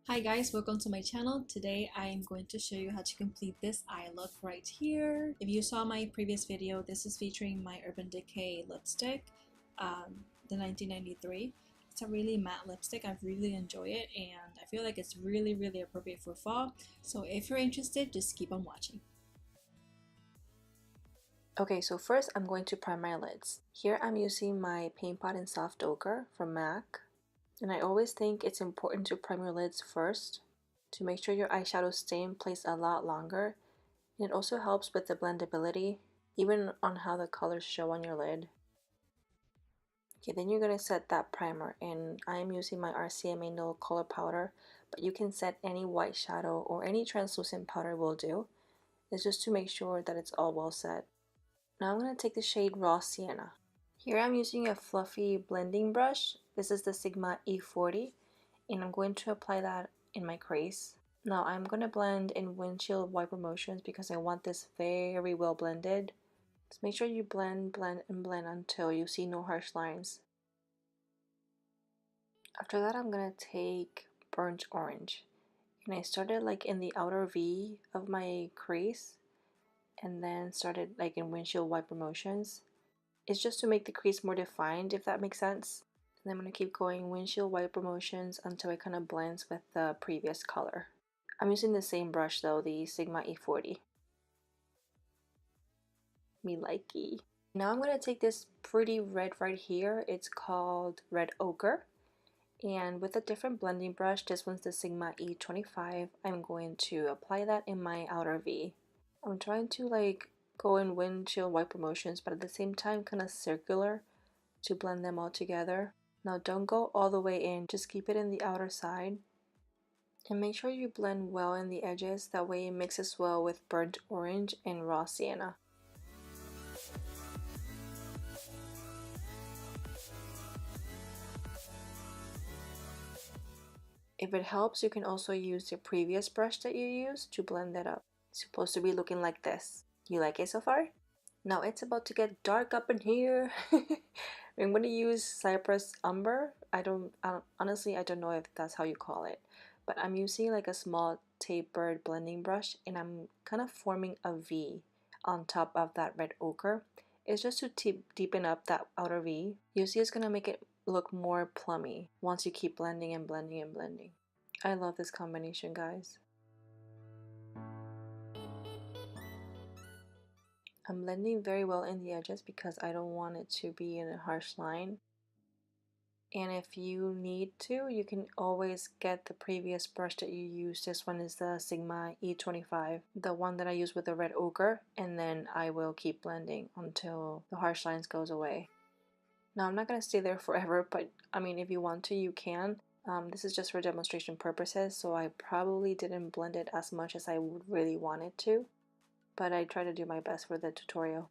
Hi guys, welcome to my channel. Today I am going to show you how to complete this eye look right here. If you saw my previous video, this is featuring my Urban Decay lipstick, the 1993. It's a really matte lipstick. I really enjoy it and I feel like it's really appropriate for fall. So if you're interested, just keep on watching. Okay, so first I'm going to prime my lids. Here I'm using my Paint Pot in Soft Ochre from MAC. And I always think it's important to prime your lids first to make sure your eyeshadows stay in place a lot longer. And it also helps with the blendability, even on how the colors show on your lid. Okay, then you're going to set that primer, and I am using my RCMA Null Color Powder, but you can set any white shadow or any translucent powder will do. It's just to make sure that it's all well set. Now I'm going to take the shade Raw Sienna. Here I'm using a fluffy blending brush. This is the Sigma E40, and I'm going to apply that in my crease. Now I'm going to blend in windshield wiper motions because I want this very well blended. Just make sure you blend until you see no harsh lines. After that I'm going to take burnt orange, and I started like in the outer V of my crease and then started like in windshield wiper motions. It's just to make the crease more defined, if that makes sense. And I'm going to keep going windshield wiper motions until it kind of blends with the previous color. I'm using the same brush though, the Sigma E40. Me likey. Now I'm going to take this pretty red right here. It's called Red Ochre. And with a different blending brush, this one's the Sigma E25, I'm going to apply that in my outer V. I'm trying to like go in windshield wiper motions, but at the same time kind of circular to blend them all together. Now don't go all the way in, just keep it in the outer side. And make sure you blend well in the edges, that way it mixes well with burnt orange and raw sienna. If it helps, you can also use the previous brush that you used to blend that up. It's supposed to be looking like this. You like it so far? Now it's about to get dark up in here. I'm going to use Cypress Umber. Honestly, I don't know if that's how you call it. But I'm using like a small tapered blending brush, and I'm kind of forming a V on top of that red ochre. It's just to deepen up that outer V. You see, it's going to make it look more plummy once you keep blending and blending and blending. I love this combination, guys. I'm blending very well in the edges because I don't want it to be in a harsh line. And if you need to, you can always get the previous brush that you used. This one is the Sigma E25, the one that I use with the red ochre, and then I will keep blending until the harsh lines goes away. Now I'm not going to stay there forever, but I mean, if you want to, you can. This is just for demonstration purposes, so I probably didn't blend it as much as I would really want it to, but I try to do my best for the tutorial.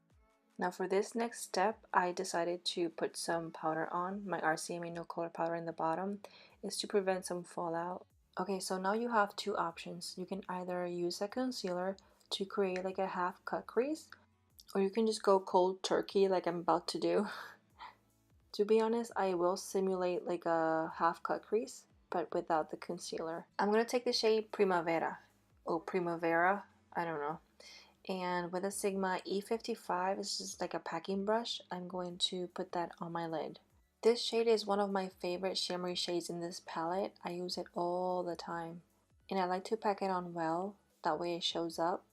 Now for this next step, I decided to put some powder on. My RCMA No Color Powder in the bottom is to prevent some fallout. Okay, so now you have two options. You can either use a concealer to create like a half cut crease, or you can just go cold turkey like I'm about to do. To be honest, I will simulate like a half cut crease, but without the concealer. I'm going to take the shade Primavera, or Primavera, I don't know. And with a Sigma E55, it's just like a packing brush, I'm going to put that on my lid. This shade is one of my favorite shimmery shades in this palette. I use it all the time. And I like to pack it on well, that way it shows up.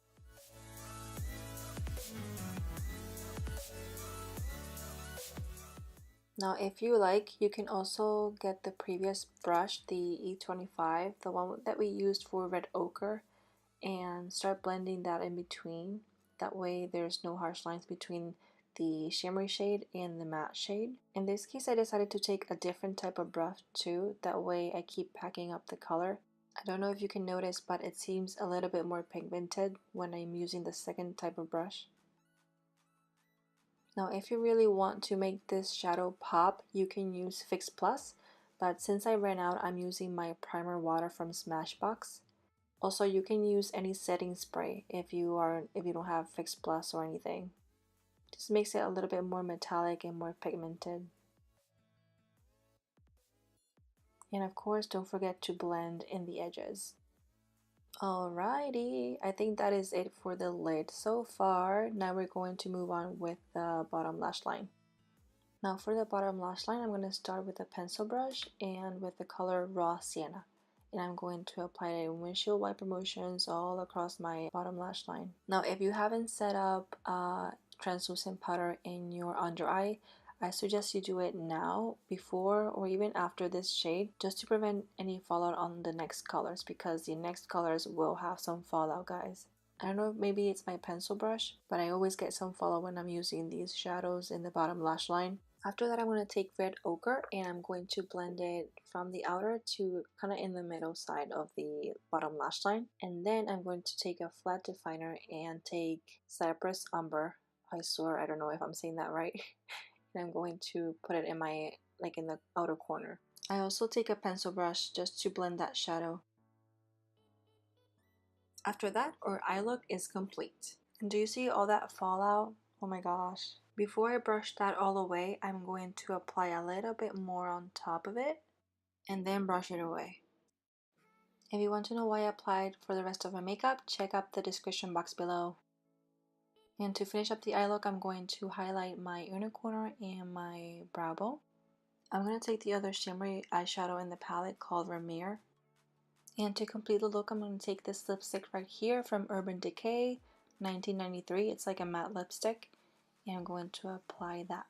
Now if you like, you can also get the previous brush, the E25, the one that we used for red ochre, and start blending that in between. That way there's no harsh lines between the shimmery shade and the matte shade. In this case, I decided to take a different type of brush too, that way I keep packing up the color. I don't know if you can notice, but it seems a little bit more pigmented when I'm using the second type of brush. Now if you really want to make this shadow pop, you can use Fix Plus, but since I ran out, I'm using my primer water from Smashbox. Also, you can use any setting spray if you don't have Fix Plus or anything. Just makes it a little bit more metallic and more pigmented. And of course, don't forget to blend in the edges. Alrighty, I think that is it for the lid so far. Now we're going to move on with the bottom lash line. Now for the bottom lash line, I'm going to start with a pencil brush and with the color Raw Sienna. And I'm going to apply it in windshield wiper motions all across my bottom lash line. Now if you haven't set up translucent powder in your under eye, I suggest you do it now, before or even after this shade, just to prevent any fallout on the next colors, because the next colors will have some fallout, guys. I don't know, maybe it's my pencil brush, but I always get some fallout when I'm using these shadows in the bottom lash line. After that, I'm going to take red ochre and I'm going to blend it from the outer to kind of in the middle side of the bottom lash line. And then I'm going to take a flat definer and take Cypress Umber. I swear I don't know if I'm saying that right. And I'm going to put it in my, like in the outer corner. I also take a pencil brush just to blend that shadow. After that, our eye look is complete. And do you see all that fallout? Oh my gosh. Before I brush that all away, I'm going to apply a little bit more on top of it and then brush it away. If you want to know why I applied for the rest of my makeup, check out the description box below. And to finish up the eye look, I'm going to highlight my inner corner and my brow bone. I'm going to take the other shimmery eyeshadow in the palette called Vermeer. And to complete the look, I'm going to take this lipstick right here from Urban Decay 1993. It's like a matte lipstick. And I'm going to apply that.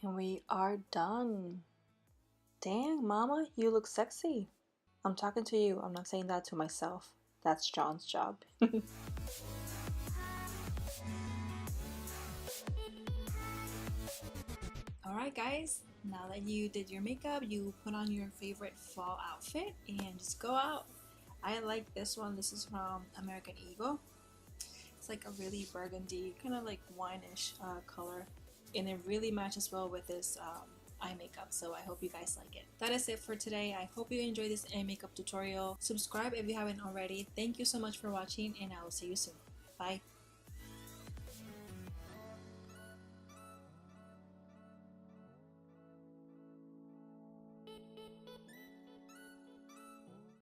And we are done. Dang, mama, you look sexy. I'm talking to you. I'm not saying that to myself. That's John's job. Alright guys, now that you did your makeup, you put on your favorite fall outfit and just go out. I like this one. This is from American Eagle. It's like a really burgundy, kind of like wine-ish color, and it really matches well with this eye makeup, so I hope you guys like it. That is it for today. I hope you enjoyed this eye makeup tutorial. Subscribe if you haven't already. Thank you so much for watching, and I will see you soon. Bye.